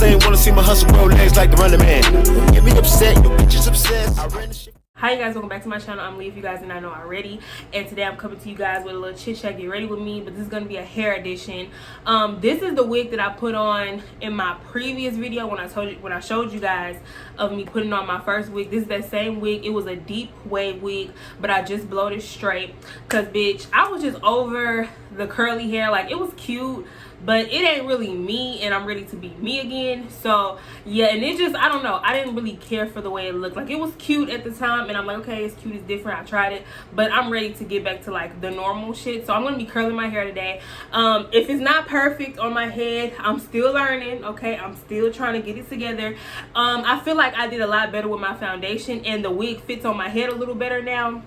ain't wanna see my hustle grow legs like the running man. Don't get me upset, your bitch is obsessed. I ran the shit. Hi you guys, welcome back to my channel. I'm Lee, if you guys did not know already, and today I'm coming to you guys with a little chit chat. Get ready with me, but this is gonna be a hair edition. This is the wig that I put on in my previous video when I showed you guys of me putting on my first wig. This is that same wig. It was a deep wave wig, but I just blowed it straight because bitch, I was just over the curly hair. Like, it was cute, but it ain't really me, and I'm ready to be me again. So yeah, and it just, I don't know, I didn't really care for the way it looked. Like, it was cute at the time, and I'm like, okay, it's cute, it's different, I tried it, but I'm ready to get back to like the normal shit. So I'm gonna be curling my hair today. If it's not perfect on my head, I'm still learning, okay? I'm still trying to get it together. I feel like I did a lot better with my foundation, and the wig fits on my head a little better now.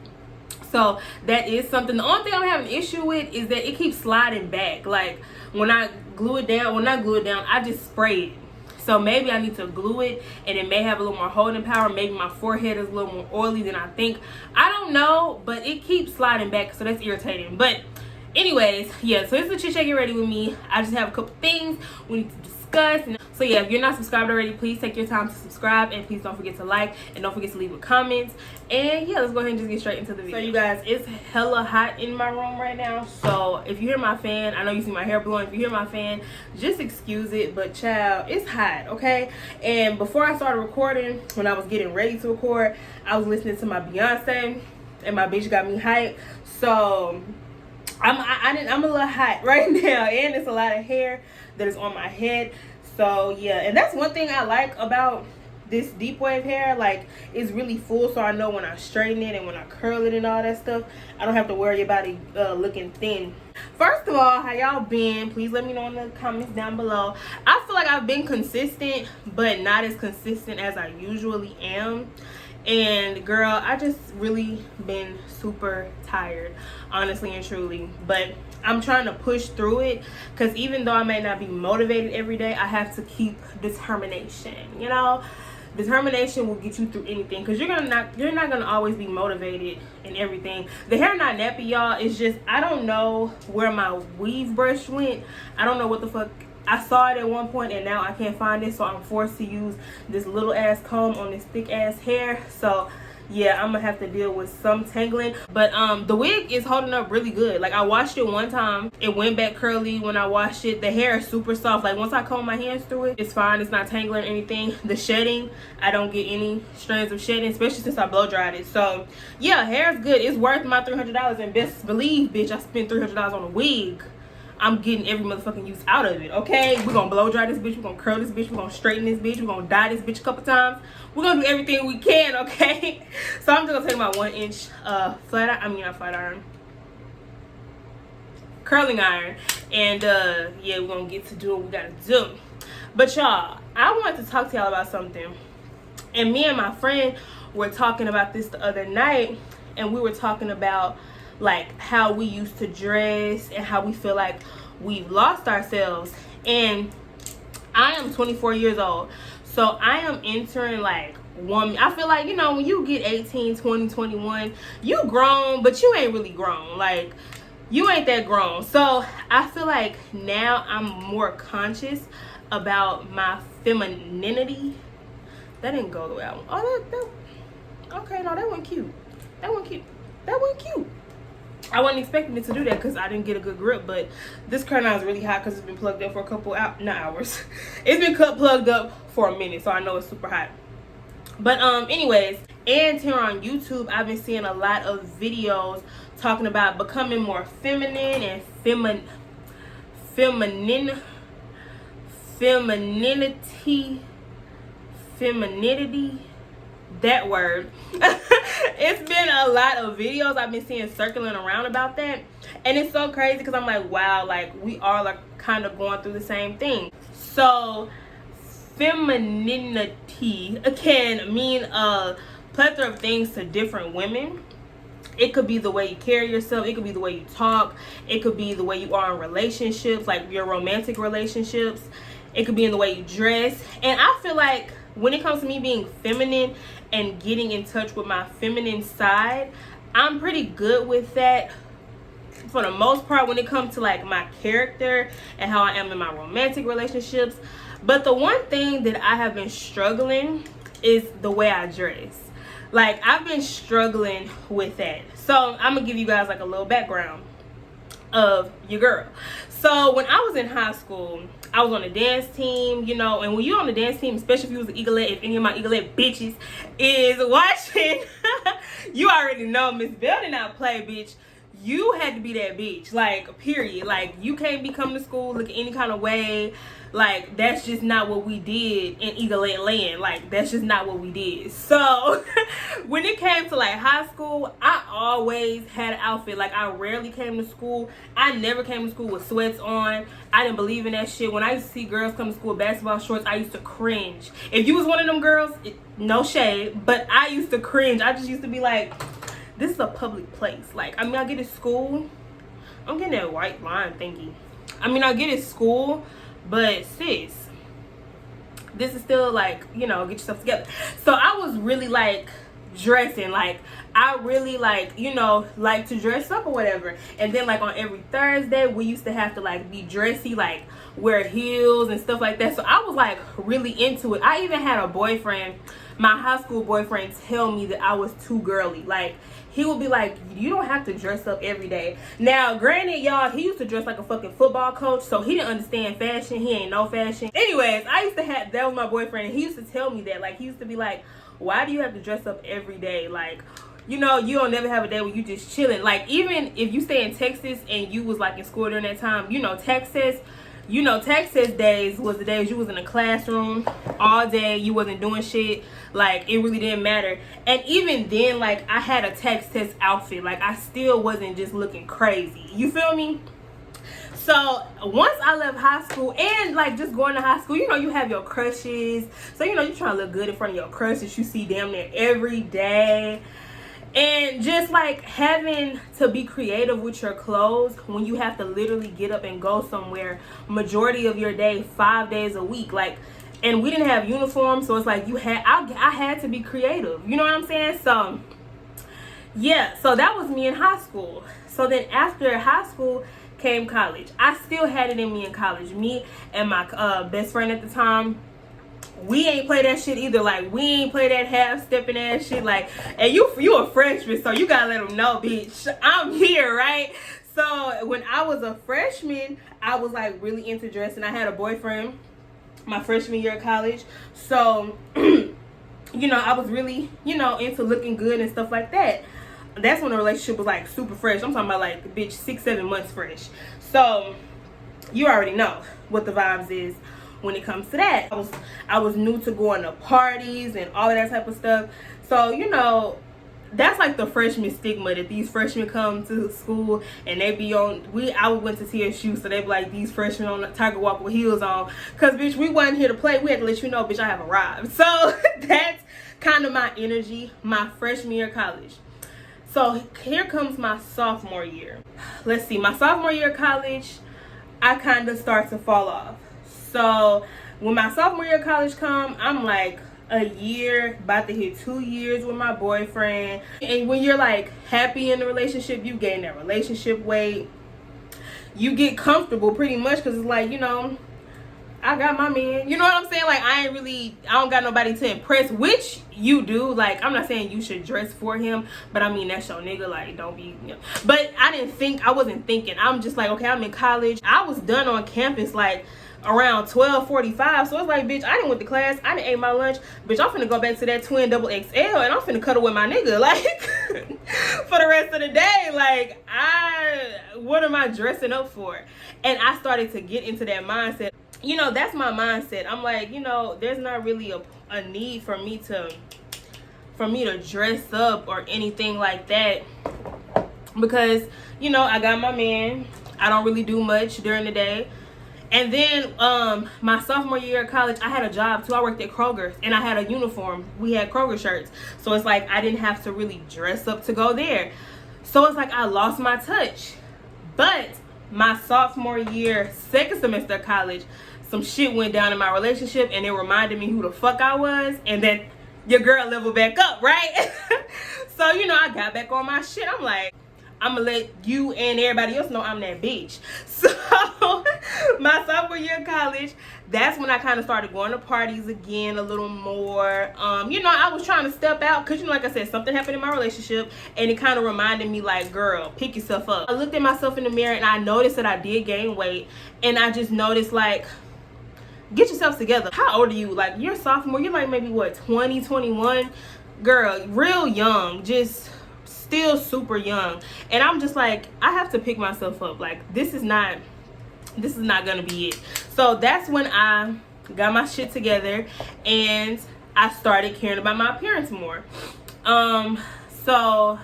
So that is something. The only thing I'm having an issue with is that it keeps sliding back. Like, when I glue it down, I just spray it. So maybe I need to glue it, and it may have a little more holding power. Maybe my forehead is a little more oily than I think. I don't know, but it keeps sliding back, so that's irritating. But anyways, yeah, so it's a chit chat. Get ready with me. I just have a couple things we need to discuss. So yeah, if you're not subscribed already, please take your time to subscribe, and please don't forget to like, and don't forget to leave a comment. And yeah, let's go ahead and just get straight into the video. So you guys, it's hella hot in my room right now, so if you hear my fan, I know you see my hair blowing. If you hear my fan, just excuse it, but child, it's hot, okay? And before I started recording, when I was getting ready to record, I was listening to my Beyonce, and my bitch got me hyped. So I'm a little hot right now, and it's a lot of hair that is on my head. So yeah, and that's one thing I like about this deep wave hair. Like, it's really full, so I know when I straighten it and when I curl it and all that stuff, I don't have to worry about it looking thin. First of all, how y'all been? Please let me know in the comments down below. I feel like I've been consistent, but not as consistent as I usually am. And girl, I just really been super tired, honestly and truly, but I'm trying to push through it, because even though I may not be motivated every day, I have to keep determination. You know, determination will get you through anything, because you're not gonna always be motivated and everything. The hair not nappy, y'all. It's just, I don't know where my weave brush went. I don't know what the fuck. I saw it at one point, and now I can't find it, so I'm forced to use this little ass comb on this thick ass hair. So yeah, I'm gonna have to deal with some tangling, but the wig is holding up really good. Like, I washed it one time, it went back curly when I washed it. The hair is super soft. Like, once I comb my hands through it, it's fine. It's not tangling or anything. The shedding, I don't get any strands of shedding, especially since I blow dried it. So yeah, hair is good. It's worth my $300, and best believe, bitch, I spent $300 on a wig. I'm getting every motherfucking use out of it, okay? We're gonna blow dry this bitch, we're gonna curl this bitch, we're gonna straighten this bitch, we're gonna dye this bitch a couple times. We're gonna do everything we can, okay? So I'm just gonna take my 1-inch curling iron, and yeah, we're gonna get to do what we gotta do. But y'all, I wanted to talk to y'all about something, and me and my friend were talking about this the other night, and we were talking about like how we used to dress and how we feel like we've lost ourselves. And I am 24 years old, so I am entering like woman. I feel like, you know, when you get 18, 20, 21, you grown, but you ain't really grown. Like, you ain't that grown. So I feel like now I'm more conscious about my femininity. That didn't go the way I want. Okay, no, that went cute. That went cute. I wasn't expecting it to do that because I didn't get a good grip, but this curtain is really hot because it's been plugged up for a couple hours. It's been plugged up for a minute, so I know it's super hot. But anyways, and here on YouTube, I've been seeing a lot of videos talking about becoming more feminine and femininity, that word. It's been a lot of videos I've been seeing circling around about that, and it's so crazy because I'm like, wow, like we are like kind of going through the same thing. So femininity can mean a plethora of things to different women. It could be the way you carry yourself, it could be the way you talk, it could be the way you are in relationships, like your romantic relationships, it could be in the way you dress. And I feel like when it comes to me being feminine and getting in touch with my feminine side, I'm pretty good with that. for the most part when it comes to like my character and how I am in my romantic relationships. But the one thing that I have been struggling is the way I dress. Like, I've been struggling with that. So I'm gonna give you guys like a little background of your girl. So when I was in high school, I was on a dance team, you know, and when you're on the dance team, especially if you was an Eaglet, if any of my Eaglet bitches is watching, you already know Miss Bell did not play, bitch. You had to be that bitch, like, period. Like, you can't be coming to school looking any kind of way. Like, that's just not what we did in Eaglet land. Like, that's just not what we did. So when it came to like high school, I always had an outfit. Like, I rarely came to school. I never came to school with sweats on. I didn't believe in that shit. When I used to see girls come to school with basketball shorts, I used to cringe. If you was one of them girls, no shade, but I used to cringe. I just used to be like, this is a public place. Like, I mean, I get to school, I'm getting that white line thingy. I mean, I get to school, but sis, this is still like, you know, get yourself together. So I was really like dressing, like I really like, you know, like to dress up or whatever. And then like on every Thursday we used to have to like be dressy, like wear heels and stuff like that. So I was like really into it. I even had a boyfriend, my high school boyfriend, tell me that I was too girly. Like, he would be like, you don't have to dress up every day. Now, granted, y'all, he used to dress like a fucking football coach, so he didn't understand fashion. He ain't no fashion. Anyways, I used to have, that was my boyfriend, and he used to tell me that. Like, he used to be like, why do you have to dress up every day? Like, you know, you don't never have a day where you just chilling. Like, even if you stay in Texas and you was like in school during that time, you know, Texas days was the days you was in a classroom all day, you wasn't doing shit. Like, it really didn't matter. And even then, like, I had a Texas outfit. Like, I still wasn't just looking crazy. You feel me? So once I left high school, and like just going to high school, you know, you have your crushes. So, you know, you're trying to look good in front of your crushes you see damn near every day. And just like having to be creative with your clothes when you have to literally get up and go somewhere majority of your day, 5 days a week. Like, and we didn't have uniforms, so it's like I had to be creative. You know what I'm saying? So yeah, so that was me in high school. So then after high school came college. I still had it in me in college. Me and my best friend at the time, we ain't play that shit either. Like, we ain't play that half-stepping ass shit. Like, and you a freshman, so you gotta let them know, bitch, I'm here, right? So when I was a freshman, I was like really into dressing. I had a boyfriend my freshman year of college, so you know, I was really, you know, into looking good and stuff like that. That's when the relationship was like super fresh. I'm talking about like, bitch, 6-7 months fresh. So you already know what the vibes is when it comes to that. I was new to going to parties and all of that type of stuff. So, you know, that's like the freshman stigma, that these freshmen come to school and they be on, I went to TSU, so they be like, these freshmen on the Tiger Walk with heels on. Cause bitch, we wasn't here to play. We had to let you know, bitch, I have arrived. So that's kind of my energy my freshman year of college. So here comes my sophomore year. Let's see, my sophomore year of college, I kind of start to fall off. So when my sophomore year of college come, I'm like a year, about to hit 2 years with my boyfriend. And when you're like happy in the relationship, you gain that relationship weight. You get comfortable pretty much, because it's like, you know, I got my man. You know what I'm saying? Like, I don't got nobody to impress, which you do. Like, I'm not saying you should dress for him, but I mean, that's your nigga. Like, don't be, you know. But I wasn't thinking. I'm just like, okay, I'm in college. I was done on campus like around 12:45. So it's like, bitch, I didn't went to class. I didn't ate my lunch. Bitch, I'm finna go back to that twin double XL and I'm finna cuddle with my nigga. Like, for the rest of the day. Like, what am I dressing up for? And I started to get into that mindset. You know, that's my mindset. I'm like, you know, there's not really a need for me to dress up or anything like that, because, you know, I got my man. I don't really do much during the day. And then my sophomore year of college, I had a job too. I worked at Kroger's and I had a uniform. We had Kroger shirts. So it's like I didn't have to really dress up to go there. So it's like I lost my touch. But my sophomore year, second semester of college, some shit went down in my relationship and it reminded me who the fuck I was, and then your girl leveled back up, right? So, you know, I got back on my shit. I'm like, I'm gonna let you and everybody else know I'm that bitch. So my sophomore year of college, that's when I kind of started going to parties again a little more. You know, I was trying to step out because, you know, like I said, something happened in my relationship, and it kind of reminded me, like, girl, pick yourself up. I looked at myself in the mirror and I noticed that I did gain weight, and I just noticed, like, get yourself together. How old are you? Like, you're a sophomore, you're like maybe what, 20, 21? Girl, real young, just still super young. And I'm just like, I have to pick myself up. Like, this is not gonna be it. So that's when I got my shit together and I started caring about my appearance more. So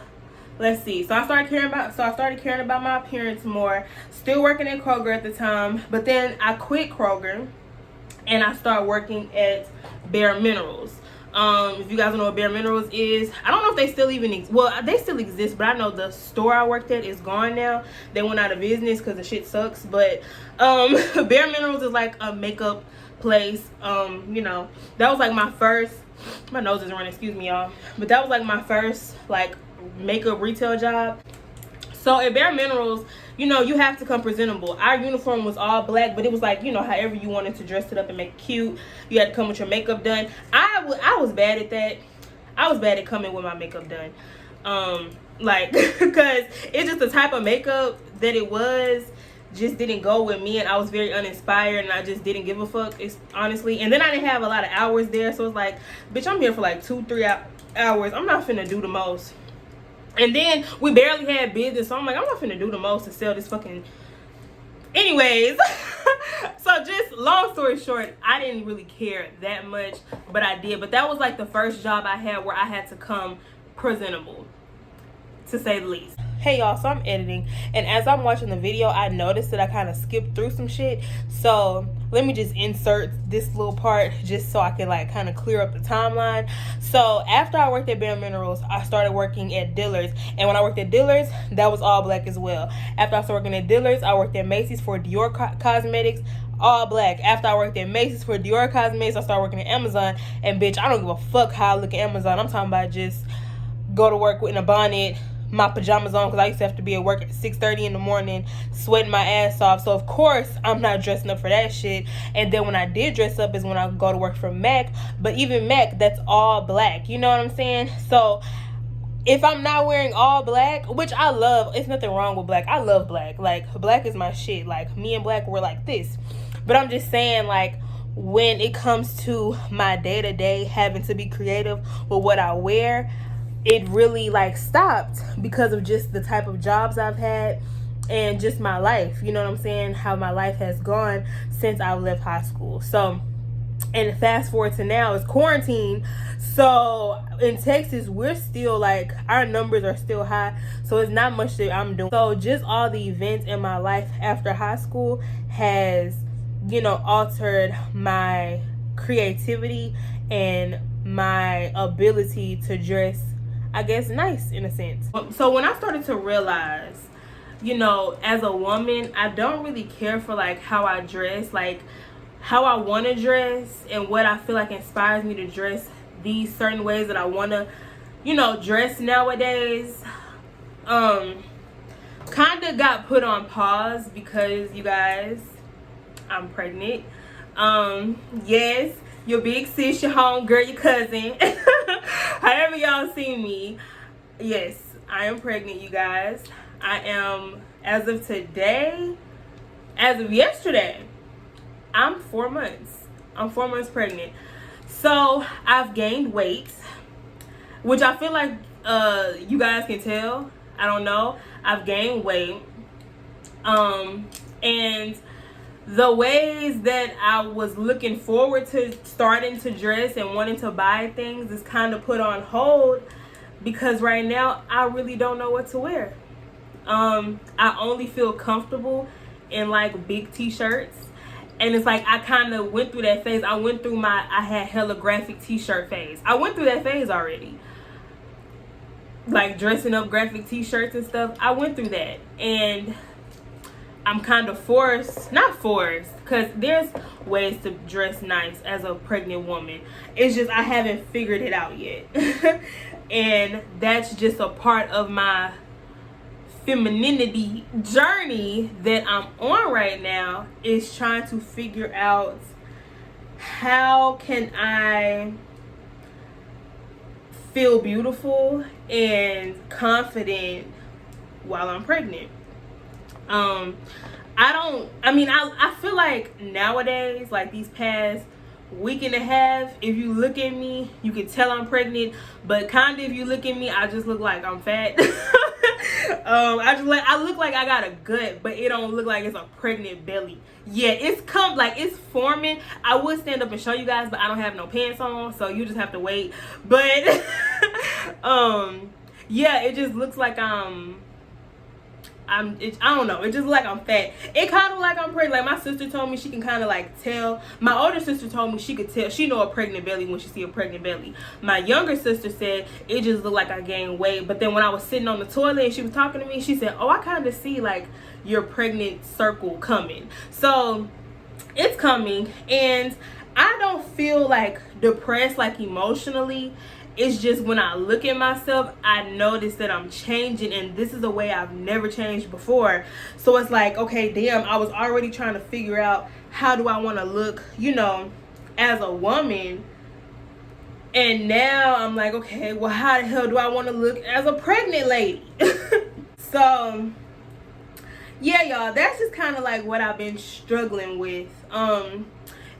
let's see. So I started caring about my appearance more. Still working at Kroger at the time, but then I quit Kroger and I started working at Bare Minerals. If you guys don't know what Bare Minerals is, I don't know if they still even they still exist, but I know the store I worked at is gone now. They went out of business because the shit sucks. But Bare Minerals is like a makeup place. You know, that was like my first, my nose is running, excuse me y'all, but that was like my first like makeup retail job. So at Bare Minerals, you know, you have to come presentable. Our uniform was all black, but it was like, you know, however you wanted to dress it up and make it cute. You had to come with your makeup done. I was bad at that. I was bad at coming with my makeup done. Like, because it's just the type of makeup that it was just didn't go with me, and I was very uninspired, and I just didn't give a fuck, honestly. And then I didn't have a lot of hours there, so it's like, bitch, I'm here for like 2-3 hours. I'm not finna do the most. And then we barely had business, so I'm like, I'm not finna do the most to sell this fucking... Anyways, so just long story short, I didn't really care that much, but I did. But that was like the first job I had where I had to come presentable, to say the least. Hey y'all, so I'm editing, and as I'm watching the video, I noticed that I kind of skipped through some shit. So let me just insert this little part just so I can like kind of clear up the timeline. So after I worked at Bare Minerals, I started working at Dillard's, and when I worked at Dillard's, that was all black as well. After I started working at Dillard's, I worked at Macy's for Dior Cosmetics, all black. After I worked at Macy's for Dior Cosmetics, I started working at Amazon, and bitch, I don't give a fuck how I look at Amazon. I'm talking about just go to work in a bonnet, my pajamas on, because I used to have to be at work at 6:30 in the morning, sweating my ass off. So of course I'm not dressing up for that shit. And then when I did dress up is when I go to work for MAC. But even MAC, that's all black, you know what I'm saying? So if I'm not wearing all black, which I love, it's nothing wrong with black, I love black, like black is my shit, like me and black were like this. But I'm just saying, like, when it comes to my day-to-day having to be creative with what I wear, it really like stopped because of just the type of jobs I've had and just my life, you know what I'm saying, how my life has gone since I left high school. So, and fast forward to now, it's quarantine. So in Texas, we're still like, our numbers are still high, so it's not much that I'm doing. So just all the events in my life after high school has, you know, altered my creativity and my ability to dress, I guess, nice in a sense. So when I started to realize, you know, as a woman, I don't really care for like how I dress, like how I want to dress and what I feel like inspires me to dress these certain ways that I want to, you know, dress nowadays, kind of got put on pause because, you guys, I'm pregnant. Yes, your big sis, your home girl, your cousin, however y'all see me, yes, I am pregnant, you guys. I am, as of today, as of yesterday, I'm 4 months. I'm 4 months pregnant. So I've gained weight, which I feel like you guys can tell. I don't know. I've gained weight. And the ways that I was looking forward to starting to dress and wanting to buy things is kind of put on hold because right now I really don't know what to wear. I only feel comfortable in like big t-shirts, and it's like I kind of went through that phase. I had hella graphic t-shirt phase. I went through that phase already, like dressing up graphic t-shirts and stuff. I went through that, and I'm kind of not forced, because there's ways to dress nice as a pregnant woman. It's just I haven't figured it out yet. And that's just a part of my femininity journey that I'm on right now is trying to figure out how can I feel beautiful and confident while I'm pregnant. I feel like nowadays, like these past week and a half, if you look at me, you can tell I'm pregnant, but kind of if you look at me, I just look like I'm fat. I look like I got a gut, but it don't look like it's a pregnant belly. Yeah, it's forming. I would stand up and show you guys, but I don't have no pants on, so you just have to wait. But yeah, it just looks like I don't know. It just like I'm fat. It kind of like I'm pregnant. Like my sister told me she can kind of like tell. My older sister told me she could tell. She know a pregnant belly when she see a pregnant belly. My younger sister said it just looked like I gained weight. But then when I was sitting on the toilet and she was talking to me, she said, "Oh, I kind of see like your pregnant circle coming." So it's coming, and I don't feel like depressed, like emotionally. It's just when I look at myself, I notice that I'm changing, and this is a way I've never changed before. So it's like, okay, damn, I was already trying to figure out how do I want to look, as a woman. And now I'm like, okay, well, how the hell do I want to look as a pregnant lady? So, yeah, y'all, that's just kind of like what I've been struggling with.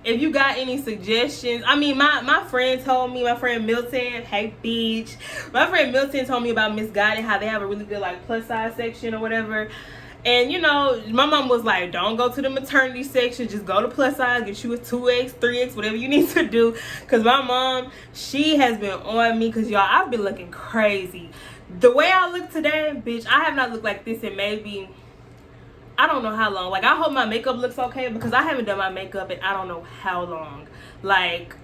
If you got any suggestions, my friend told me, my friend Milton, hey beach, my friend Milton told me about Misguided, how they have a really good like plus size section or whatever. And my mom was like, don't go to the maternity section, just go to plus size, get you a 2X, 3X, whatever you need to do. Because my mom, she has been on me, because y'all, I've been looking crazy. The way I look today, bitch, I have not looked like this in maybe, I don't know how long. Like, I hope my makeup looks okay, because I haven't done my makeup in I don't know how long. Like,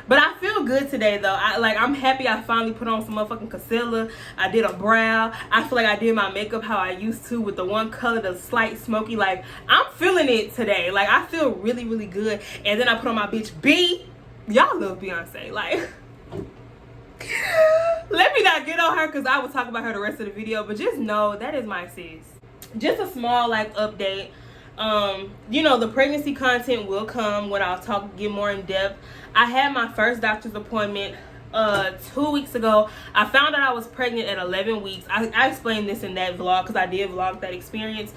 but I feel good today though. I'm happy I finally put on some motherfucking concealer. I did a brow. I feel like I did my makeup how I used to, with the one color, the slight smoky. Like, I'm feeling it today. Like, I feel really, really good. And then I put on my bitch B. Y'all love Beyonce. Like, let me not get on her, because I will talk about her the rest of the video. But just know that is my sis. Just a small like update. The pregnancy content will come when I'll get more in depth. I had my first doctor's appointment 2 weeks ago. I found out I was pregnant at 11 weeks. I explained this in that vlog, because I did vlog that experience.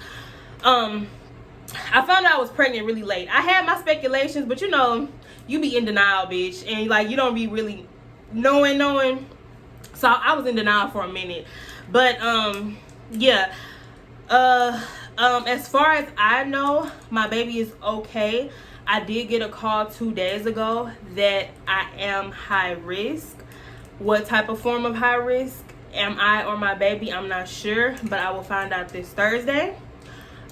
I found out I was pregnant really late. I had my speculations, but you be in denial, bitch, and like you don't be really knowing. So I was in denial for a minute. But yeah. As far as I know, my baby is okay. I did get a call 2 days ago that I am high risk. What type of form of high risk? Am I or my baby? I'm not sure, but I will find out this Thursday.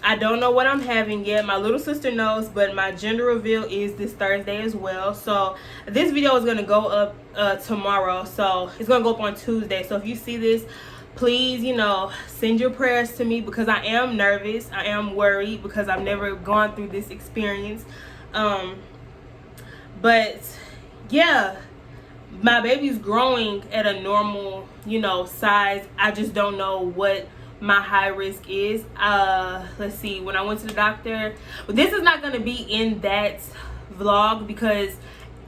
I don't know what I'm having yet. My little sister knows, but my gender reveal is this Thursday as well. So this video is going to go up tomorrow. So it's going to go up on Tuesday. So if you see this, please, send your prayers to me, because I am nervous. I am worried, because I've never gone through this experience. But yeah, my baby's growing at a normal, size. I just don't know what my high risk is. Let's see, when I went to the doctor, this is not going to be in that vlog, because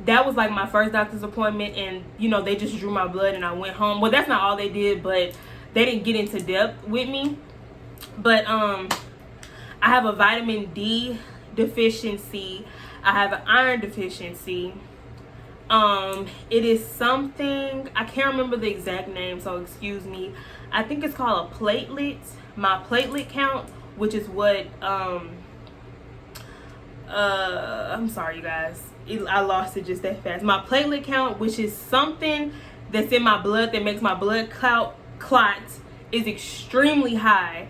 that was like my first doctor's appointment, and they just drew my blood and I went home. Well, that's not all they did, but they didn't get into depth with me. But I have a vitamin D deficiency. I have an iron deficiency. It is something, I can't remember the exact name, so excuse me. I think it's called a platelet. My platelet count, which is what I'm sorry you guys, I lost it just that fast. My platelet count, which is something that's in my blood that makes my blood clot, is extremely high.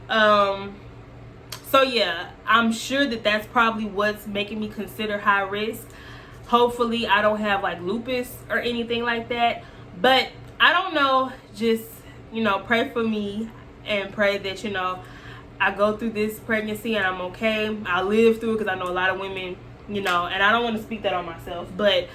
So yeah, I'm sure that that's probably what's making me consider high risk. Hopefully I don't have like lupus or anything like that, but I don't know. Just pray for me, and pray that I go through this pregnancy and I'm okay. I live through it, because I know a lot of women, and I don't want to speak that on myself, but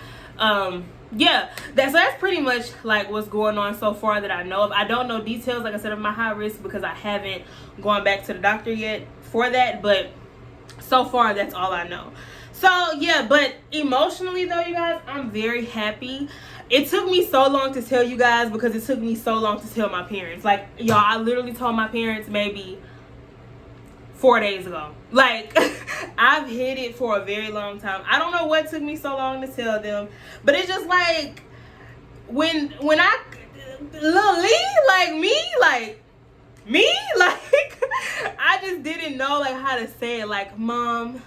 yeah, that's pretty much like what's going on so far that I know of. I don't know details, like I said, of my high risk because I haven't gone back to the doctor yet for that, but so far that's all I know. So yeah, but emotionally though, you guys, I'm very happy. It took me so long to tell you guys because it took me so long to tell my parents. Like, y'all, I literally told my parents maybe 4 days ago. Like, I've hid it for a very long time. I don't know what took me so long to tell them, but it's just like when I little Lee, like me, like I just didn't know like how to say it. Like, Mom,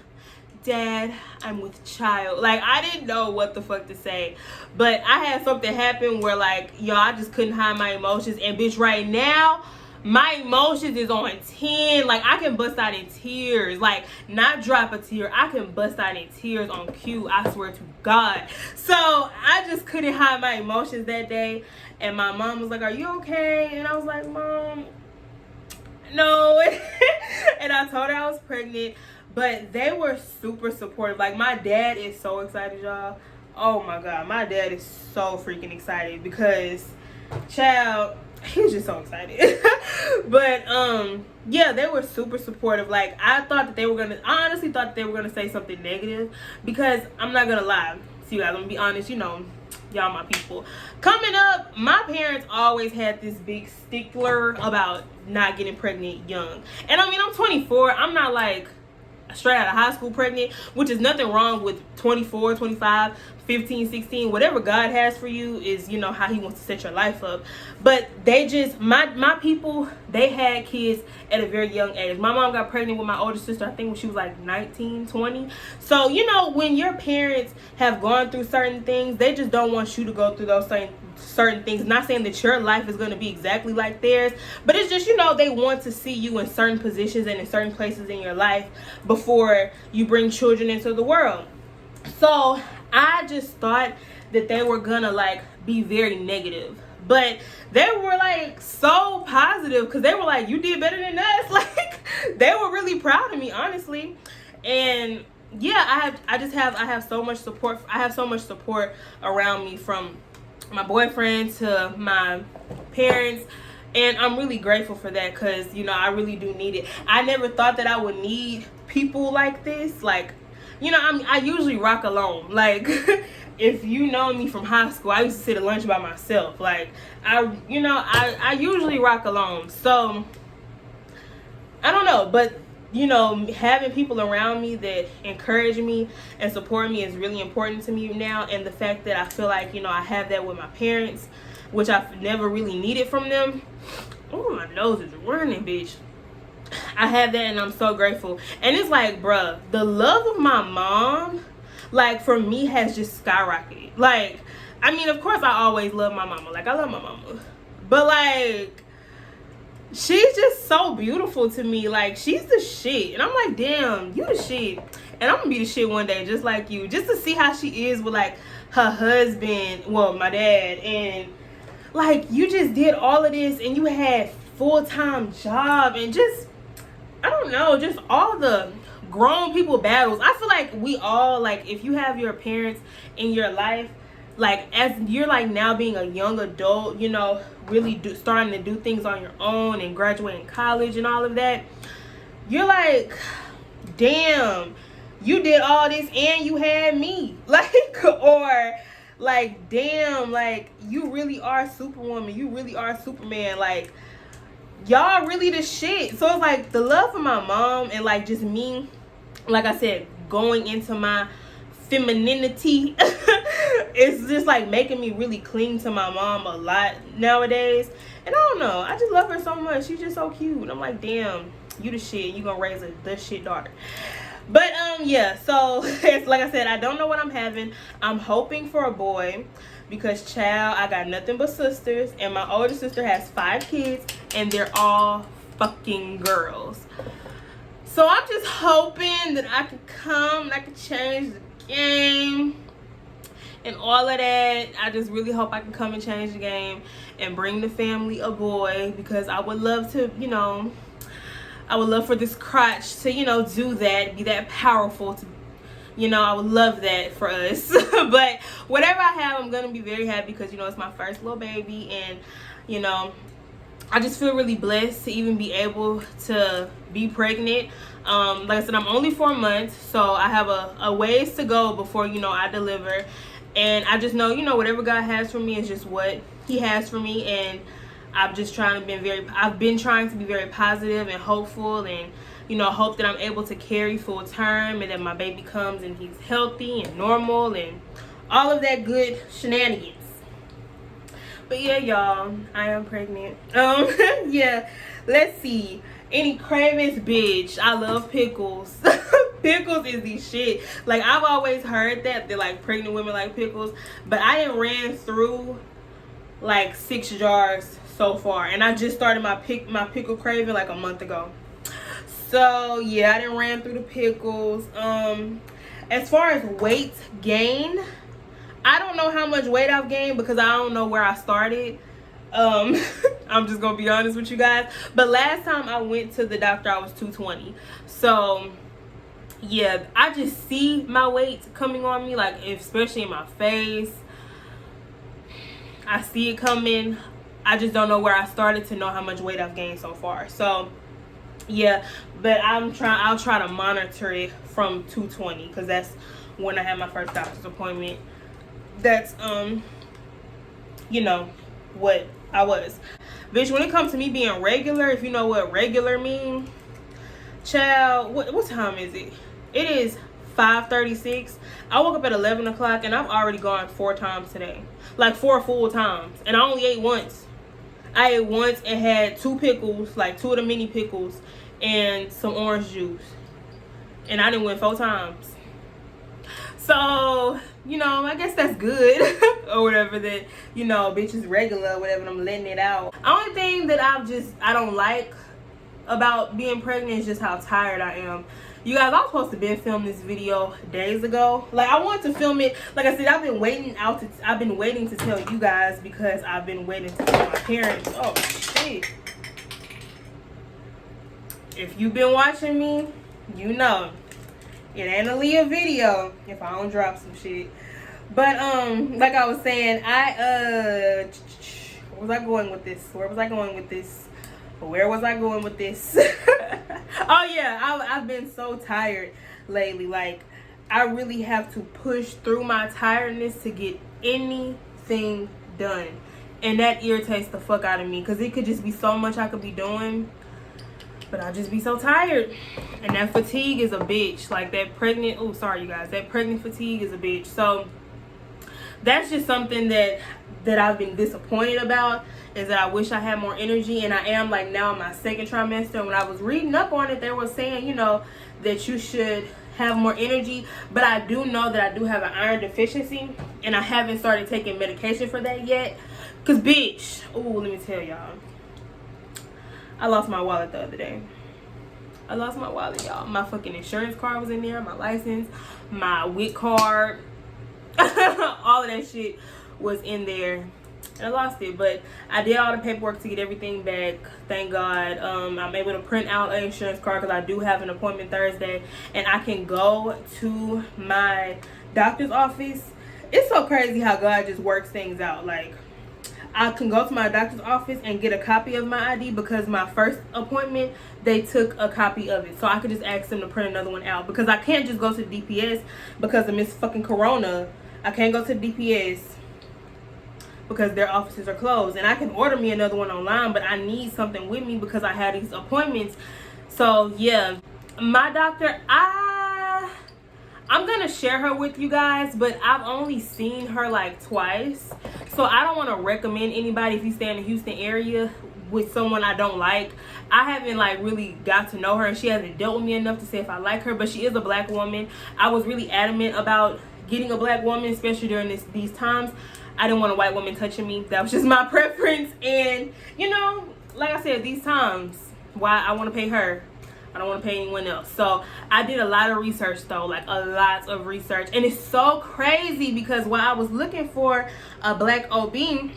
Dad, I'm with child. Like, I didn't know what the fuck to say. But I had something happen where, like, y'all, I just couldn't hide my emotions. And bitch, right now, my emotions is on 10. Like, I can bust out in tears. Like, not drop a tear. I can bust out in tears on cue. I swear to God. So, I just couldn't hide my emotions that day. And my mom was like, are you okay? And I was like, Mom, no. And I told her I was pregnant. But they were super supportive. Like, my dad is so excited, y'all. Oh my God, my dad is so freaking excited because, child, he was just so excited. But yeah, they were super supportive. Like, I honestly thought that they were gonna say something negative because I'm not gonna lie to you guys. I'm gonna be honest, you know, y'all my people. Coming up, my parents always had this big stickler about not getting pregnant young. And I mean, I'm 24. I'm not like straight out of high school pregnant, which is nothing wrong with 24, 25, 15, 16. Whatever God has for you is, you know, how he wants to set your life up. But they just, my people, they had kids at a very young age. My mom got pregnant with my older sister, I think when she was like 19, 20. So, you know, when your parents have gone through certain things, they just don't want you to go through those certain things. Not saying that your life is going to be exactly like theirs, but it's just, you know, they want to see you in certain positions and in certain places in your life before you bring children into the world. So I just thought that they were gonna like be very negative, but they were like so positive because they were like, you did better than us. Like, they were really proud of me, honestly. And yeah, I have so much support. I have so much support around me, from my boyfriend to my parents, and I'm really grateful for that because, you know, I really do need it. I never thought that I would need people like this. Like, you know, I usually rock alone. Like, if you know me from high school, I used to sit at lunch by myself. Like, I usually rock alone. So I don't know, but you know, having people around me that encourage me and support me is really important to me now. And the fact that I feel like, you know, I have that with my parents, which I've never really needed from them. Oh, my nose is running, bitch. I have that, and I'm so grateful. And it's like, bruh, the love of my mom, like, for me, has just skyrocketed. Like, I mean, of course, I always love my mama. Like, I love my mama. But, like, she's just so beautiful to me. Like, she's the shit. And I'm like, damn, you the shit. And I'm gonna be the shit one day, just like you. Just to see how she is with, like, her husband, well, my dad. And, like, you just did all of this, and you had full-time job, and just, I don't know, just all the grown people battles. I feel like we all, like, if you have your parents in your life, like, as you're like now being a young adult, you know, really starting to do things on your own and graduating college and all of that, you're like, damn, you did all this and you had me. Like, or like, damn, like, you really are Superwoman, you really are Superman. Like, y'all really the shit. So it's like the love for my mom and like just me, like I said, going into my femininity it's just like making me really cling to my mom a lot nowadays. And I don't know, I just love her so much. She's just so cute. I'm like, damn, you the shit. You gonna raise the shit daughter. But yeah, so it's like I said, I don't know what I'm having. I'm hoping for a boy because, child, I got nothing but sisters, and my older sister has 5 kids, and they're all fucking girls. So I'm just hoping that I can come and I can change the game and all of that. I just really hope I can come and change the game and bring the family a boy, because I would love to, you know, I would love for this crotch to, you know, do that, be that powerful, to You know, I would love that for us. But whatever I have, I'm gonna be very happy because, you know, it's my first little baby, and, you know, I just feel really blessed to even be able to be pregnant. Like I said, I'm only 4 months, so I have a ways to go before, you know, I deliver. And I just know, you know, whatever God has for me is just what he has for me. And I've been trying to be very positive and hopeful, and, you know, hope that I'm able to carry full term and that my baby comes and he's healthy and normal and all of that good shenanigans. But yeah, y'all, I am pregnant. Yeah, let's see. Any cravings, bitch? I love pickles. Pickles is the shit. Like, I've always heard that like pregnant women like pickles, but I didn't ran through like 6 jars so far, and I just started my pickle craving like a month ago. So yeah, I didn't ran through the pickles. As far as weight gain, I don't know how much weight I've gained because I don't know where I started. I'm just gonna be honest with you guys, but last time I went to the doctor I was 220. So yeah, I just see my weight coming on me, like especially in my face. I see it coming. I just don't know where I started to know how much weight I've gained so far. So yeah, but I'll try to monitor it from 220 because that's when I had my first doctor's appointment. That's you know what I was. Bitch, when it comes to me being regular, if you know what regular mean, child, what time is it? It is 5:36. I woke up at 11 o'clock and I've already gone 4 times today. Like 4 full times. And I only ate once. I ate once and had 2 pickles, like 2 of the mini pickles, and some orange juice. And I didn't win 4 times. So, you know, I guess that's good. Or whatever, that, you know, bitch is regular or whatever, I'm letting it out. Only thing that I don't like about being pregnant is just how tired I am. You guys, I was supposed to be filming this video days ago. Like, I wanted to film it. Like I said, I've been waiting to tell you guys because I've been waiting to tell my parents. Oh shit. If you've been watching me, you know it ain't a Leah video if I don't drop some shit. But like I was saying, where was I going with this? Oh yeah, I've been so tired lately. Like, I really have to push through my tiredness to get anything done, and that irritates the fuck out of me because it could just be so much I could be doing, but I just be so tired. And that fatigue is a bitch. Like, that pregnant fatigue is a bitch. So that's just something that I've been disappointed about, is that I wish I had more energy. And I am, like, now in my 2nd trimester. And when I was reading up on it, they were saying, you know, that you should have more energy. But I do know that I do have an iron deficiency, and I haven't started taking medication for that yet. Because, bitch, let me tell y'all, I lost my wallet the other day. I lost my wallet, y'all. My fucking insurance card was in there, my license, my WIC card, all of that shit was in there, and I lost it. But I did all the paperwork to get everything back, thank God. I'm able to print out an insurance card because I do have an appointment Thursday, and I can go to my doctor's office. It's so crazy how God just works things out. Like, I can go to my doctor's office and get a copy of my ID because my first appointment, they took a copy of it. So I could just ask them to print another one out because I can't just go to the DPS because of Miss fucking Corona. I can't go to the DPS because their offices are closed. And I can order me another one online, but I need something with me because I had these appointments. So yeah, my doctor, I'm gonna share her with you guys, but I've only seen her like twice, so I don't want to recommend anybody if you stay in the Houston area with someone I don't like. I haven't like really got to know her, and she hasn't dealt with me enough to say if I like her. But she is a black woman. I was really adamant about getting a black woman, especially during these times. I didn't want a white woman touching me. That was just my preference. And you know, like I said, these times, why I want to pay her, I don't want to pay anyone else. So I did a lot of research though, like a lot of research. And it's so crazy because while I was looking for a black OB, it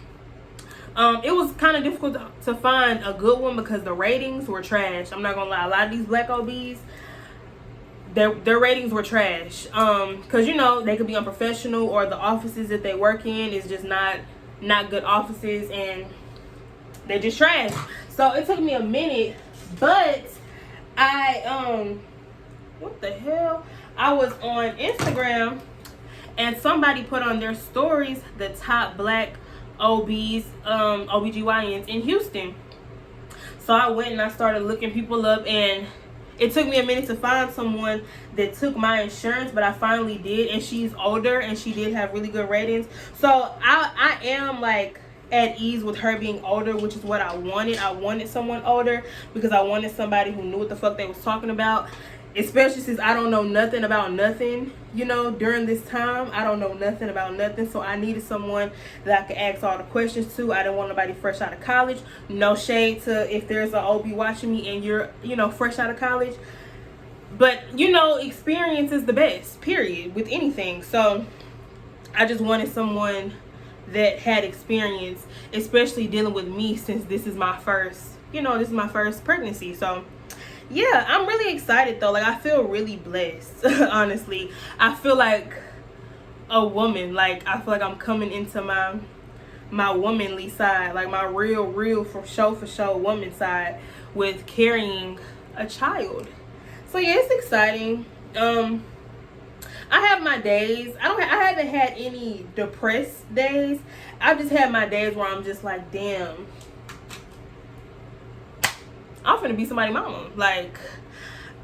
was kind of difficult to find a good one because the ratings were trash. I'm not gonna lie, a lot of these black OBs, their ratings were trash. Because, you know, they could be unprofessional, or the offices that they work in is just not good offices, and they're just trash. So it took me a minute, but what the hell? I was on Instagram, and somebody put on their stories the top black OBs, OBGYNs in Houston. So I went and I started looking people up, and it took me a minute to find someone that took my insurance, but I finally did, and she's older, and she did have really good ratings. So I am like at ease with her being older, which is what I wanted. I wanted someone older because I wanted somebody who knew what the fuck they was talking about, especially since I don't know nothing about nothing. You know, during this time, I don't know nothing about nothing, so I needed someone that I could ask all the questions to. I didn't want nobody fresh out of college. No shade to if there's an OB watching me and you're, you know, fresh out of college, but you know, experience is the best, period, with anything. So I just wanted someone that had experience, especially dealing with me, since this is my first, you know, this is my first pregnancy. So yeah, I'm really excited though. Like, I feel really blessed. Honestly, I feel like a woman. Like, I feel like I'm coming into my womanly side, like my real for show woman side, with carrying a child. So yeah, it's exciting. I have my days. I haven't had any depressed days. I've just had my days where I'm just like, damn, I'm finna be somebody's mama. Like,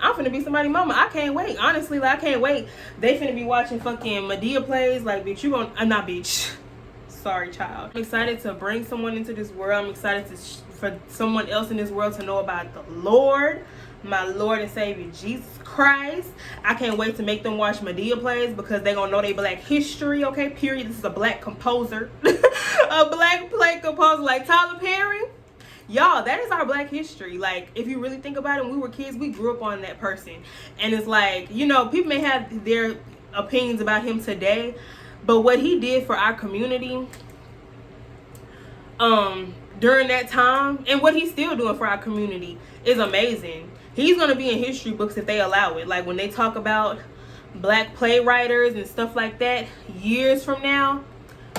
I'm finna be somebody's mama. I can't wait. Honestly, like, I can't wait. They finna be watching fucking Medea plays. Like, bitch, you gon' not bitch. Sorry, child. I'm excited to bring someone into this world. I'm excited for someone else in this world to know about the Lord, my Lord and Savior Jesus Christ. I can't wait to make them watch Medea plays, because they gonna know they black history, okay, period. This is a black composer. A black play composer like Tyler Perry. Y'all, that is our black history. Like, if you really think about it, when we were kids, we grew up on that person. And it's like, you know, people may have their opinions about him today, but what he did for our community during that time, and what he's still doing for our community, is amazing. He's gonna be in history books if they allow it. Like, when they talk about black playwriters and stuff like that years from now,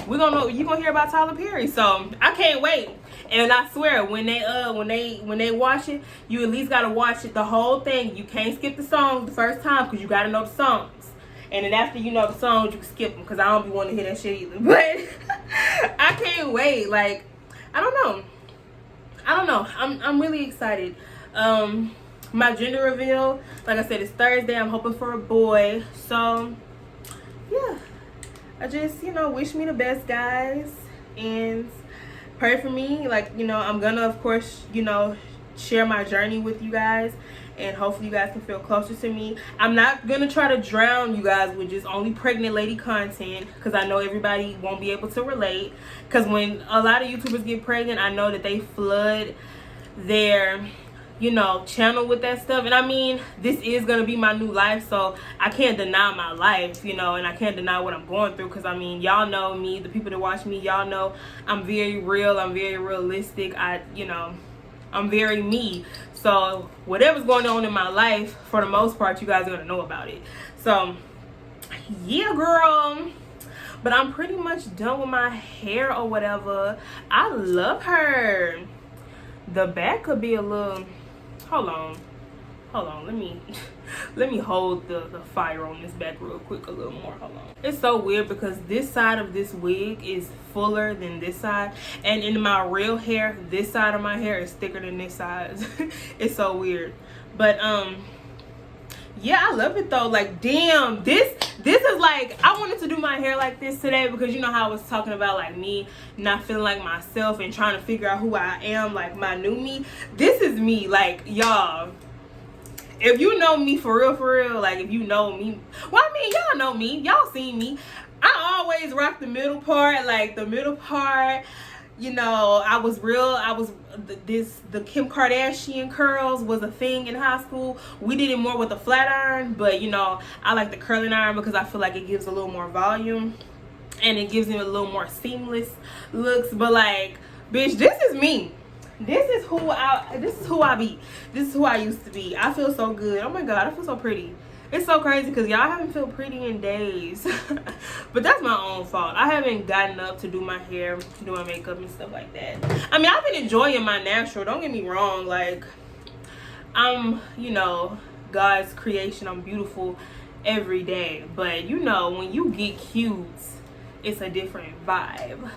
we're gonna know, you're gonna hear about Tyler Perry. So I can't wait. And I swear, when they watch it, you at least gotta watch it the whole thing. You can't skip the songs the first time, because you gotta know the songs. And then after you know the songs, you can skip them, because I don't be wanting to hear that shit either. But I can't wait. Like, I don't know. I'm really excited. My gender reveal, like I said, it's Thursday. I'm hoping for a boy. So yeah, I just, you know, wish me the best, guys, and pray for me. Like, you know, I'm gonna, of course, you know, share my journey with you guys, and hopefully you guys can feel closer to me. I'm not gonna try to drown you guys with just only pregnant lady content, because I know everybody won't be able to relate. Because when a lot of YouTubers get pregnant, I know that they flood their, you know, channel with that stuff. And I mean, this is gonna be my new life, so I can't deny my life, you know, and I can't deny what I'm going through, because I mean, y'all know me, the people that watch me, y'all know I'm very real, I'm very realistic, you know, I'm very me. So whatever's going on in my life, for the most part, you guys are gonna know about it. So yeah, girl. But I'm pretty much done with my hair or whatever. I love her. The back could be a little, hold on, let me hold the fire on this back real quick a little more. Hold on. It's so weird, because this side of this wig is fuller than this side, and in my real hair, this side of my hair is thicker than this side. It's so weird. But yeah, I love it though. Like, damn, this is like, I wanted to do my hair like this today, because you know how I was talking about like me not feeling like myself and trying to figure out who I am, like my new me. This is me. Like, y'all, if you know me for real, like, if you know me, well, I mean, y'all know me, y'all seen me. I always rock the middle part, like the middle part. You know, the Kim Kardashian curls was a thing in high school. We did it more with the flat iron, but you know, I like the curling iron, because I feel like it gives a little more volume, and it gives it a little more seamless looks. But like, bitch, this is me. This is who I be. This is who I used to be. I feel so good. Oh my God, I feel so pretty. It's so crazy because y'all haven't felt pretty in days. But that's my own fault. I haven't gotten up to do my hair, do my makeup and stuff like that. I mean, I've been enjoying my natural, don't get me wrong. Like, I'm, you know, God's creation. I'm beautiful every day. But, you know, when you get cute, it's a different vibe.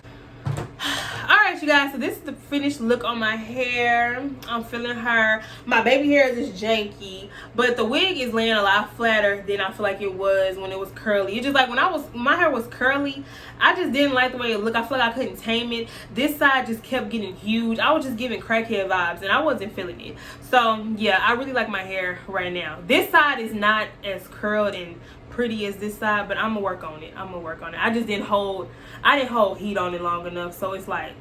Alright, you guys, so this is the finished look on my hair. I'm feeling her. My baby hair is just janky, but the wig is laying a lot flatter than I feel like it was when it was curly. It's just like when my hair was curly, I just didn't like the way it looked. I feel like I couldn't tame it. This side just kept getting huge. I was just giving crackhead vibes and I wasn't feeling it. So yeah, I really like my hair right now. This side is not as curled and pretty as this side, but I'm gonna work on it. I just didn't hold heat on it long enough, so it's like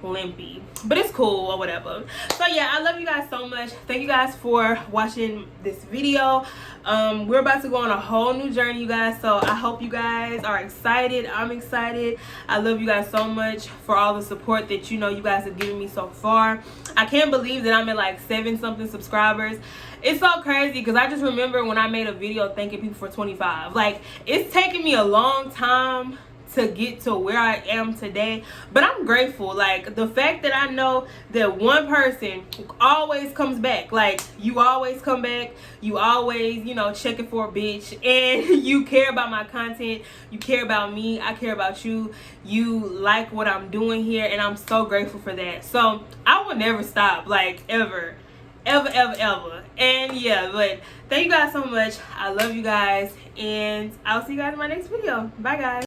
limpy, but it's cool or whatever. So yeah, I love you guys so much. Thank you guys for watching this video. We're about to go on a whole new journey, you guys, so I hope you guys are excited. I'm excited. I love you guys so much for all the support that you guys have given me so far. I can't believe that I'm at like 7-something subscribers. It's so crazy because I just remember when I made a video thanking people for 25. Like, it's taken me a long time to get to where I am today, but I'm grateful. Like, the fact that I know that one person always comes back, like, you always come back, you always, checking for a bitch, and you care about my content, you care about me, I care about you, you like what I'm doing here, and I'm so grateful for that. So I will never stop, like, ever. And yeah, but thank you guys so much. I love you guys, and I'll see you guys in my next video. Bye guys.